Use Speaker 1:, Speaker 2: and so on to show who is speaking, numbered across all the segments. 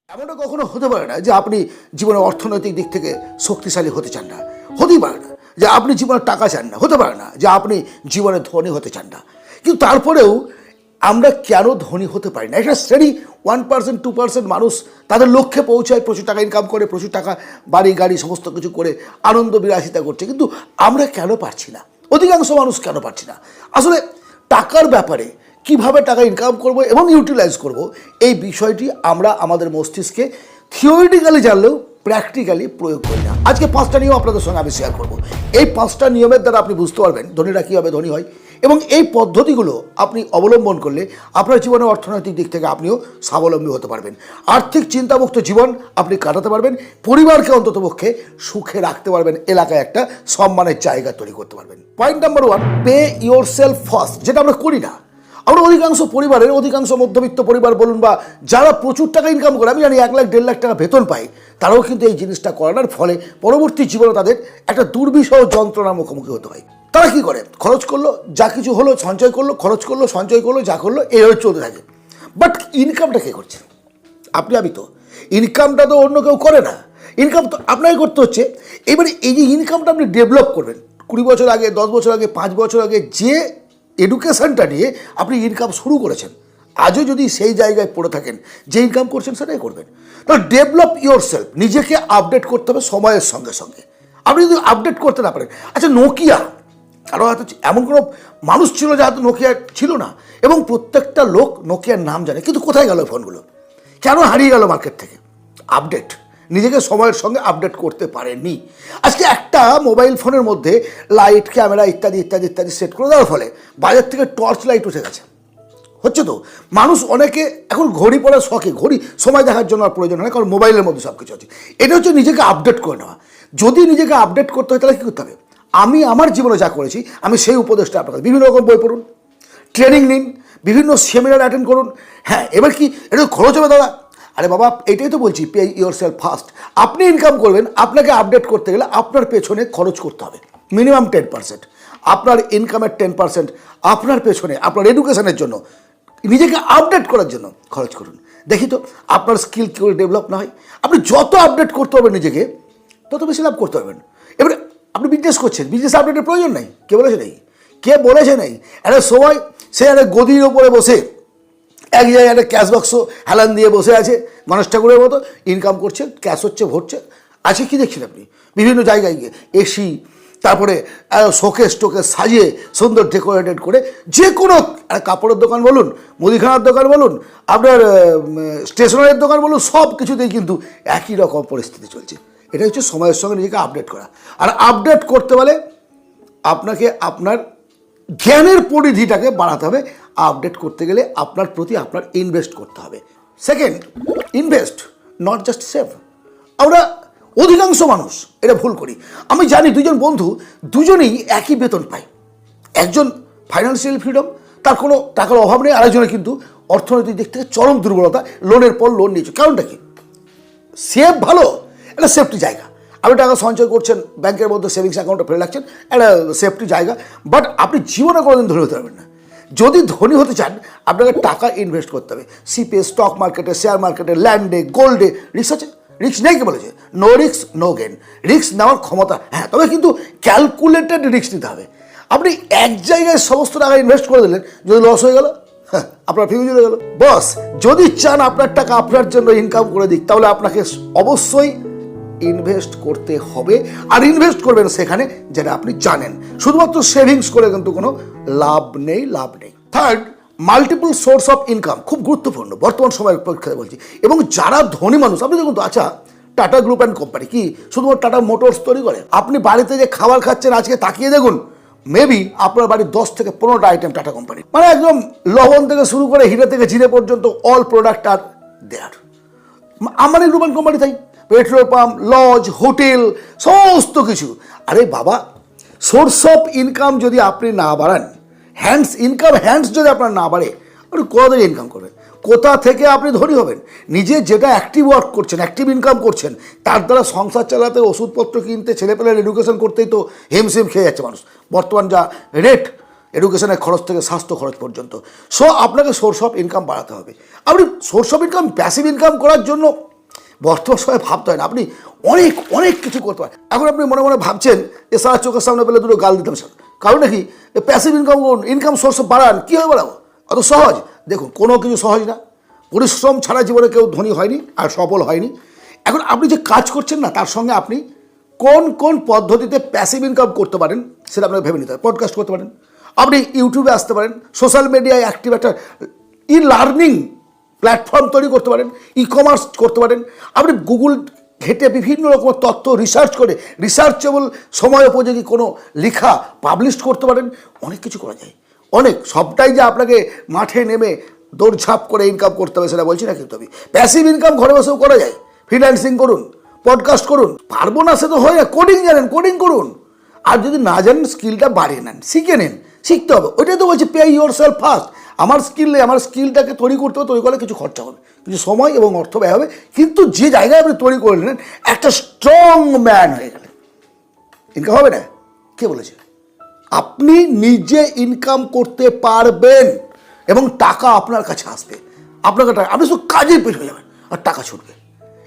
Speaker 1: এমনটা কখনো হতে পারে না যে আপনি জীবনে অর্থনৈতিক দিক থেকে শক্তিশালী হতে চান না, হতেই পারে না যে আপনি জীবনে টাকা চান না, হতে পারে না যে আপনি জীবনে ধনী হতে চান না। কিন্তু তারপরেও আমরা কেন ধনী হতে পারি না? এটা শ্রেণী 1% 2% মানুষ তাদের লক্ষ্যে পৌঁছায়, প্রচুর টাকা ইনকাম করে, প্রচুর টাকা বাড়ি গাড়ি সমস্ত কিছু করে আনন্দ বিলাসিতা করছে। কিন্তু আমরা কেন পারছি না? অধিকাংশ মানুষ কেন পারছি না? আসলে টাকার ব্যাপারে কিভাবে টাকা ইনকাম করব এবং ইউটিলাইজ করব, এই বিষয়টি আমরা আমাদের মস্তিষ্কে থিওরিটিক্যালি জানলেও প্র্যাকটিক্যালি প্রয়োগ করি না। আজকে 5টা নিয়ম আপনাদের সঙ্গে আমি শেয়ার করব। এই 5টা নিয়মের দ্বারা আপনি বুঝতে পারবেন ধনীরা কীভাবে ধনী হয়, এবং এই পদ্ধতিগুলো আপনি অবলম্বন করলে আপনার জীবনে অর্থনৈতিক দিক থেকে আপনিও স্বাবলম্বী হতে পারবেন, আর্থিক চিন্তামুক্ত জীবন আপনি কাটাতে পারবেন, পরিবারকে অন্ততপক্ষে সুখে রাখতে পারবেন, এলাকায় একটা সম্মানের জায়গা তৈরি করতে পারবেন। Point number 1, pay your self first, যেটা আমরা করি না। আমরা অধিকাংশ পরিবারের, অধিকাংশ মধ্যবিত্ত পরিবার বলুন বা যারা প্রচুর টাকা ইনকাম করে, আমি জানি 1 লাখ 1.5 লাখ টাকা বেতন পায়, তারাও কিন্তু এই জিনিসটা করানোর ফলে পরবর্তী জীবনে তাদের একটা দুর্বিষহ যন্ত্রণার মুখোমুখি হতে হয়। তারা কি করে? খরচ করলো, যা কিছু হলো সঞ্চয় করলো, খরচ করলো, সঞ্চয় করলো, যা করলো এইভাবে চলতে থাকে। বাট ইনকামটা কে করছে? আমি তো। ইনকামটা তো অন্য কেউ করে না, ইনকাম তো আপনাকে করতে হচ্ছে। এবারে এই যে ইনকামটা আপনি ডেভেলপ করবেন, 20 বছর আগে, 10 বছর আগে, 5 বছর আগে যে এডুকেশনটা নিয়ে আপনি ইনকাম শুরু করেছেন, আজও যদি সেই জায়গায় পড়ে থাকেন, যে ইনকাম করছেন সেটাই করবেন। তো ডেভেলপ ইয়োর সেলফ, নিজেকে আপডেট করতে হবে সময়ের সঙ্গে সঙ্গে। আপনি যদি আপডেট করতে না পারেন, আচ্ছা নোকিয়া, কারো হয়তো এমন কোনো মানুষ ছিল যে হয়তো নোকিয়া ছিল না, এবং প্রত্যেকটা লোক নোকিয়ার নাম জানে, কিন্তু কোথায় গেল ফোনগুলো? কেন হারিয়ে গেল মার্কেট থেকে? আপডেট, নিজেকে সময়ের সঙ্গে আপডেট করতে পারেননি। আজকে একটা মোবাইল ফোনের মধ্যে লাইট, ক্যামেরা ইত্যাদি ইত্যাদি ইত্যাদি সেট করে দেওয়ার ফলে বাজার থেকে টর্চ লাইট উঠে গেছে। হচ্ছে তো, মানুষ অনেকে এখন ঘড়ি পড়ার শখে, ঘড়ি সময় দেখার জন্য আর প্রয়োজন হয়, কারণ মোবাইলের মধ্যে সব কিছু আছে। এটা হচ্ছে নিজেকে আপডেট করে নেওয়া। যদি নিজেকে আপডেট করতে হয় তাহলে কী করতে হবে? আমি আমার জীবনে যা করেছি আমি সেই উপদেশটা আপনাকে, বিভিন্ন রকম বই পড়ুন, ট্রেনিং নিন, বিভিন্ন সেমিনার অ্যাটেন্ড করুন। হ্যাঁ, এবার কি এটা খরচ হবে দাদা? আরে বাবা, এটাই তো বলছি, পে ইয়োর সেলফ ফার্স্ট। আপনি ইনকাম করবেন, আপনাকে আপডেট করতে গেলে আপনার পেছনে খরচ করতে হবে মিনিমাম 10%। আপনার ইনকামের 10% আপনার পেছনে, আপনার এডুকেশনের জন্য, নিজেকে আপডেট করার জন্য খরচ করুন। দেখি তো আপনার স্কিল কী করে ডেভেলপ না হয়। আপনি যত আপডেট করতে পারবেন নিজেকে, তত বেশি লাভ করতে পারবেন। এবারে আপনি বিজনেস করছেন, বিজনেস আপডেটের প্রয়োজন নেই। কে বলেছে নেই? কে বলেছে নেই? একটা সময় সে একটা গদির ওপরে বসে এক জায়গায় একটা ক্যাশ বাক্স হেলান দিয়ে বসে আছে, গণেশ ঠাকুরের মতো ইনকাম করছে, ক্যাশ হচ্ছে, ভরছে। আছে কি দেখছেন আপনি? বিভিন্ন জায়গায় গিয়ে এসি, তারপরে শোকেস টোকেস সাজিয়ে সুন্দর ডেকোরেটেড করে, যে কোনো কাপড়ের দোকান বলুন, মুদিখানার দোকান বলুন, আপনার স্টেশনারির দোকান বলুন, সব কিছুতেই কিন্তু একই রকম পরিস্থিতি চলছে। এটা হচ্ছে সময়ের সঙ্গে নিজেকে আপডেট করা। আর আপডেট করতে বলে আপনাকে আপনার জ্ঞানের পরিধিটাকে বাড়াতে হবে। আপডেট করতে গেলে আপনার প্রতি আপনার ইনভেস্ট করতে হবে। Second, invest, not just save. আমরা অধিকাংশ মানুষ এটা ভুল করি। আমি জানি 2জন বন্ধু, দুজনেই একই বেতন পায়। একজন ফাইন্যান্সিয়াল ফ্রিডম, তার কোনো টাকার অভাব নেই, আরেকজনের কিন্তু অর্থনৈতিক দিক থেকে চরম দুর্বলতা, লোনের পর লোন নিয়েছে। কারণটা কি? সেভ ভালো, একটা সেফটি জায়গা। আপনি টাকা সঞ্চয় করছেন, ব্যাংকের মধ্যে সেভিংস অ্যাকাউন্টে ফেলে রাখছেন, একটা সেফটি জায়গা। বাট আপনি জীবনে কোনোদিন ধনী হতে পারবেন না। যদি ধনী হতে চান, আপনাকে টাকা ইনভেস্ট করতে হবে। সিপে, স্টক মার্কেটে, শেয়ার মার্কেটে, ল্যান্ডে, গোল্ডে। রিস্ক আছে? রিস্ক নেই কে বলেছে? No risk no gain. Risk নেওয়ার ক্ষমতা, হ্যাঁ, তবে কিন্তু ক্যালকুলেটেড রিস্ক নিতে হবে। আপনি এক জায়গায় সমস্ত টাকা ইনভেস্ট করে দিলেন, যদি লস হয়ে গেল, হ্যাঁ, আপনার ফিউজ হয়ে গেল। বস যদি চান আপনার টাকা আপনার জন্য ইনকাম করে দিক, তাহলে আপনাকে অবশ্যই ইনভেস্ট করতে হবে। আর ইনভেস্ট করবেন সেখানে যেটা আপনি জানেন। শুধুমাত্র সেভিংস করে কিন্তু কোনো লাভ নেই, লাভ নেই। Third, multiple source of income, খুব গুরুত্বপূর্ণ বর্তমান সময়ের পরীক্ষায় বলছি। এবং যারা ধনী মানুষ, আপনি দেখুন তো, আচ্ছা টাটা গ্রুপ অ্যান্ড কোম্পানি কি শুধুমাত্র টাটা মোটরস তৈরি করে? আপনি বাড়িতে যে খাবার খাচ্ছেন আজকে তাকিয়ে দেখুন, মেবি আপনার বাড়ির 10 থেকে 15টা আইটেম টাটা কোম্পানি, মানে একদম লবণ থেকে শুরু করে হিরে থেকে জিরে পর্যন্ত all product are there. Ambani group and company তাই, পেট্রোল পাম্প, লজ, হোটেল, সমস্ত কিছু। আরে বাবা, সোর্স অফ ইনকাম যদি আপনি না বাড়ান, হ্যান্ডস যদি আপনার না বাড়ে, আপনি কোথা থেকে ইনকাম করবেন? কোথা থেকে আপনি ধনী হবেন? নিজে যেটা অ্যাক্টিভ ওয়ার্ক করছেন, অ্যাক্টিভ ইনকাম করছেন, তার দ্বারা সংসার চালাতে, ওষুধপত্র কিনতে, ছেলেপেলের এডুকেশন করতেই তো হিমশিম খেয়ে যাচ্ছে মানুষ। বর্তমান যা রেট এডুকেশনের খরচ থেকে স্বাস্থ্য খরচ পর্যন্ত, আপনাকে সোর্স অফ ইনকাম বাড়াতে হবে। আপনি source of income, passive income করার জন্য বর্তমান সময় ভাবতে হয় না, আপনি অনেক অনেক কিছু করতে পারেন। এখন আপনি মনে মনে ভাবছেন যে সারা চোখের সামনে পেলে দুটো গাল দিতাম স্যার, কারণ নাকি প্যাসিভ ইনকাম করুন, ইনকাম সোর্স বাড়ান, কীভাবে বাড়াবো? অত সহজ? দেখুন, কোনো কিছু সহজ না। পরিশ্রম ছাড়া জীবনে কেউ ধনী হয়নি আর সফল হয়নি। এখন আপনি যে কাজ করছেন না, তার সঙ্গে আপনি কোন কোন পদ্ধতিতে প্যাসিভ ইনকাম করতে পারেন সেটা আপনাকে ভেবে নিতে হবে। পডকাস্ট করতে পারেন, আপনি ইউটিউবে আসতে পারেন, সোশ্যাল মিডিয়ায় অ্যাক্টিভ একটা লার্নিং প্ল্যাটফর্ম তৈরি করতে পারেন, কমার্স করতে পারেন, আপনি গুগল ঘেটে বিভিন্ন রকম তথ্য রিসার্চ করে রিসার্চেবল সময় উপযোগী কোনো লেখা পাবলিশ করতে পারেন। অনেক কিছু করা যায়, অনেক। সবটাই যে আপনাকে মাঠে নেমে দৌড়ঝাঁপ করে ইনকাম করতে হবে সেটা বলছি না, কিন্তু আমি প্যাসিভ ইনকাম ঘরে বসেও করা যায়। ফ্রিল্যান্সিং করুন, পডকাস্ট করুন, পারবো না সে তো হয় না, কোডিং জানেন কোডিং করুন, আর যদি না জানেন স্কিলটা বাড়িয়ে নেন, শিখে নেন, শিখতে হবে। ওইটাই তো বলছি পে ইউর সেলফ ফার্স্ট। আমার স্কিলটাকে তৈরি করতে হবে, তৈরি করলে কিছু খরচা হবে, কিছু সময় এবং অর্থ ব্যয় হবে, কিন্তু যে জায়গায় আপনি তৈরি করে নিলেন একটা স্ট্রং ম্যান হয়ে গেলেন, ইনকাম হবে না। কে বলেছে? আপনি নিজে ইনকাম করতে পারবেন এবং টাকা আপনার কাছে আসবে, আপনার কাছে আপনি শুধু কাজে পেট হয়ে যাবেন আর টাকা ছুটবে,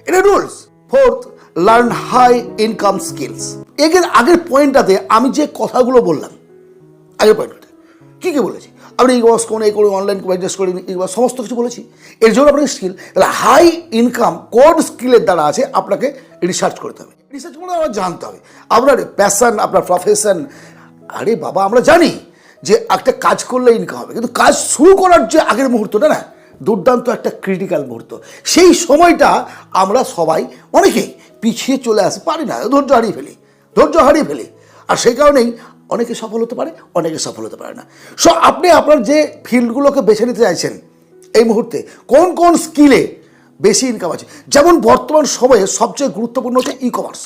Speaker 1: এটা rules. Fourth, learn high income skills. এর আগের পয়েন্টটাতে আমি যে কথাগুলো বললাম, আগের পয়েন্টটাতে কী কী বলেছি, আপনি ইকমার্স করুন, এই করুন, অনলাইন বিজনেস করুন, সমস্ত কিছু বলেছি। এর জন্য আপনাকে স্কিল, তাহলে হাই ইনকাম কোড স্কিলের দ্বারা আছে, আপনাকে রিসার্চ করতে হবে, রিসার্চ করে আমার জানতে হবে আপনার প্যাশন, আপনার প্রফেশন। আরে বাবা, আমরা জানি যে একটা কাজ করলে ইনকাম হবে, কিন্তু কাজ শুরু করার যে আগের মুহূর্তটা না, দুর্দান্ত একটা ক্রিটিক্যাল মুহূর্ত। সেই সময়টা আমরা সবাই অনেকেই পিছিয়ে চলে আসতে পারি না, ধৈর্য হারিয়ে ফেলি। আর সেই কারণেই অনেকে সফল হতে পারে, অনেকে সফল হতে পারে না। সো আপনি আপনার যে ফিল্ডগুলোকে বেছে নিতে চাইছেন এই মুহূর্তে, কোন কোন স্কিলে বেশি ইনকাম আছে। যেমন বর্তমান সময়ে সবচেয়ে গুরুত্বপূর্ণ হচ্ছে কমার্স,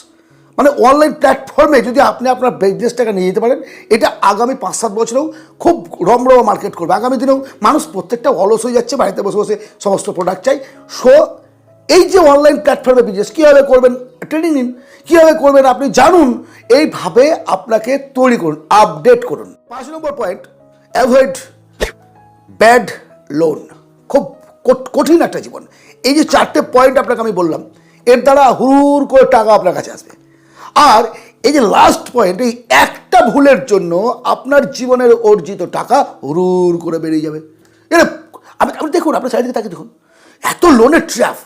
Speaker 1: মানে অনলাইন প্ল্যাটফর্মে যদি আপনি আপনার বিজনেসটাকে নিয়ে যেতে পারেন, এটা আগামী 5-7 বছরেও খুব রমরমা মার্কেট করবে। আগামী দিনেও মানুষ প্রত্যেকটা অলস হয়ে যাচ্ছে, বাড়িতে বসে বসে সমস্ত প্রোডাক্ট চাই। সো এই যে অনলাইন প্ল্যাটফর্মে বিজনেস কীভাবে করবেন, ট্রেনিং নিন, কীভাবে করবেন আপনি জানুন, এইভাবে আপনাকে তৈরি করুন, আপডেট করুন। 5 নম্বর পয়েন্ট, অ্যাভয়েড ব্যাড লোন। খুব কঠিন একটা জীবন। এই যে 4টে পয়েন্ট আপনাকে আমি বললাম, এর দ্বারা হুড় করে টাকা আপনার কাছে আসবে। আর এই যে লাস্ট পয়েন্ট, এই একটা ভুলের জন্য আপনার জীবনের অর্জিত টাকা হুড় করে বেরিয়ে যাবে। এটা আপনি দেখুন, আপনার চারিদিকে তাকে দেখুন, এত লোনের ট্র্যাপ।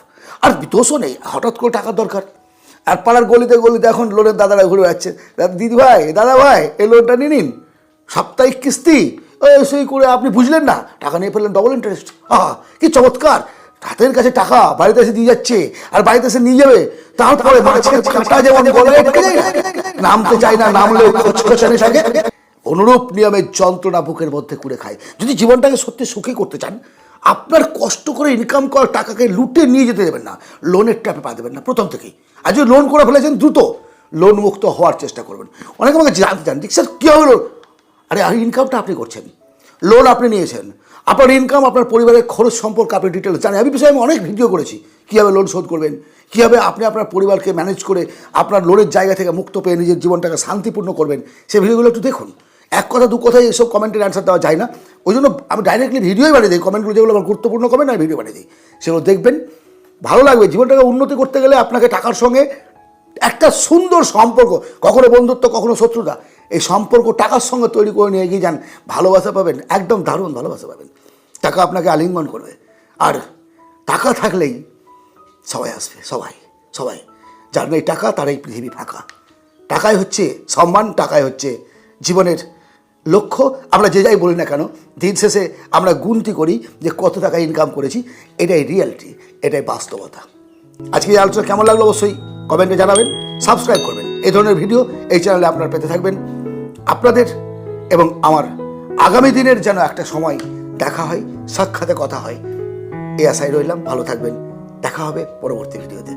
Speaker 1: আর দোষও নেই, হঠাৎ করে টাকার দরকার, আর পাড়ার গলিতে এখন লোনের দাদারা ঘুরে যাচ্ছে, দিদি ভাই, দাদা ভাই, এই লোনটা নিয়ে নিন, সাপ্তাহিক কিস্তি, সেই করে আপনি বুঝলেন না, টাকা নিয়ে ফেললেন, ডবল ইন্টারেস্ট। কি চমৎকার, হাতের কাছে টাকা বাড়িতে এসে দিয়ে যাচ্ছে, আর বাড়িতে এসে নিয়ে যাবে। তারপরে মাছের কাঁটা যেমন নামতে চায় না, নামলেও খচখচানি থাকে, অনুরূপ নিয়মে যন্ত্রণা বুকের মধ্যে কুড়ে খায়। যদি জীবনটাকে সত্যি সুখী করতে চান, আপনার কষ্ট করে ইনকাম করা টাকাকে লুটে নিয়ে যেতে দেবেন না, লোনের ট্র্যাপে পা দেবেন না প্রথম থেকেই। আর যদি লোন করে ফেলেছেন, দ্রুত লোন মুক্ত হওয়ার চেষ্টা করবেন। অনেকে আমাকে জানতে চান, স্যার কী হবে লোন? আরে আর ইনকামটা আপনি করছেন, লোন আপনি নিয়েছেন, আপনার ইনকাম, আপনার পরিবারের খরচ সম্পর্কে আপনি ডিটেলস জানেন। আমি বিষয়ে আমি অনেক ভিডিও করেছি, কীভাবে লোন শোধ করবেন, কীভাবে আপনি আপনার পরিবারকে ম্যানেজ করে আপনার লোনের জায়গা থেকে মুক্ত পেয়ে নিজের জীবনটাকে শান্তিপূর্ণ করবেন। সেই ভিডিওগুলো একটু দেখুন। এক কথা দু কথায় এসব কমেন্টের অ্যান্সার দেওয়া যায় না, ওই জন্য আমি ডাইরেক্টলি ভিডিওই বানিয়ে দিই। কমেন্টগুলো যেগুলো আমার গুরুত্বপূর্ণ কমেন্ট, আমি ভিডিও বানিয়ে দিই, সেগুলো দেখবেন, ভালো লাগবে। জীবনটাকে উন্নতি করতে গেলে আপনাকে টাকার সঙ্গে একটা সুন্দর সম্পর্ক, কখনো বন্ধুত্ব, কখনো শত্রুতা, এই সম্পর্ক টাকার সঙ্গে তৈরি করে নিয়ে এগিয়ে যান, ভালোবাসা পাবেন, একদম দারুণ ভালোবাসা পাবেন। টাকা আপনাকে আলিঙ্গন করবে, আর টাকা থাকলেই সবাই আসবে, সবাই। যার নেই টাকা তার এই পৃথিবী ফাঁকা। টাকাই হচ্ছে সম্মান, টাকাই হচ্ছে জীবনের লক্ষ্য। আমরা যে যাই বলি না কেন, দিন শেষে আমরা গুনতি করি যে কত টাকা ইনকাম করেছি, এটাই রিয়ালিটি, এটাই বাস্তবতা। আজকে এই আলোচনা কেমন লাগলো অবশ্যই কমেন্টে জানাবেন, সাবস্ক্রাইব করবেন। এই ধরনের ভিডিও এই চ্যানেলে আপনারা পেতে থাকবেন। আপনাদের এবং আমার আগামী দিনের যেন একটা সময় দেখা হয়, সাক্ষাতে কথা হয়, এই আশায় রইলাম। ভালো থাকবেন, দেখা হবে পরবর্তী ভিডিওতে।